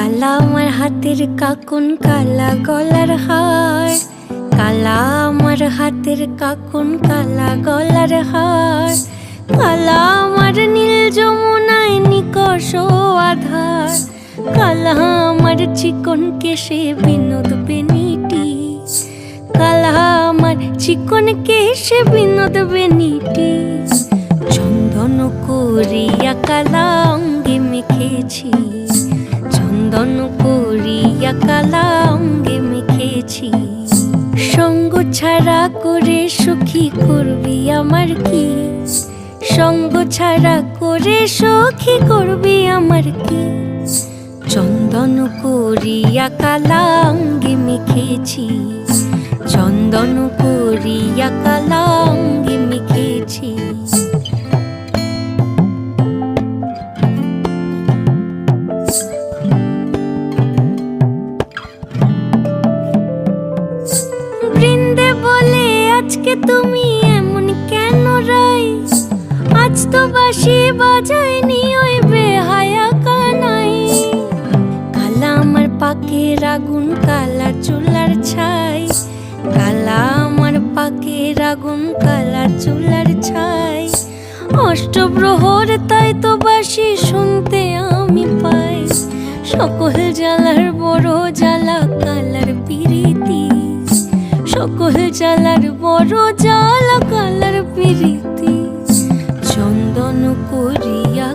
কালা আমার হাতের কাকুন কালা গলার হার, কালা আমার হাতের কাকুন কালা গলার হার, কালা আমার নীল যমুনায় নিকষ আধার, কালা আমার চিকন কেশে বিনোদ বেনিটি, কালা আমার চিকন কেশে বিনোদ বেনিটি। চন্দন করিয়া কালা অঙ্গে মেখেছি, চন্দন করিয়া কালা অঙ্গে মেখেছি। সঙ্গ ছাড়া করে সখী করবি আমার কি, সঙ্গ ছাড়া করে সখী করবি আমার কি। চন্দন করিয়া কালা অঙ্গে মেখেছি, চন্দন করিয়া কালা অঙ্গে মেখেছি। বৃন্দে বলে আজকে তুমি এমন কেন রাই, আজ তো বাঁশি বাজায়নি ওই বেহায়া কানাই। কালা আমার পাকের আগুন কালা চুলার ছাই, কালা আমার পাকের আগুন কালা চুলার ছাই। অষ্টপ্রহর তাই তো বাঁশি শুনতে আমি পাই, সকল জ্বালার বড় জ্বালা কালার পিরিতি, সকল জ্বালার বড় জ্বালা কালার পিরিতি। চন্দন করিয়া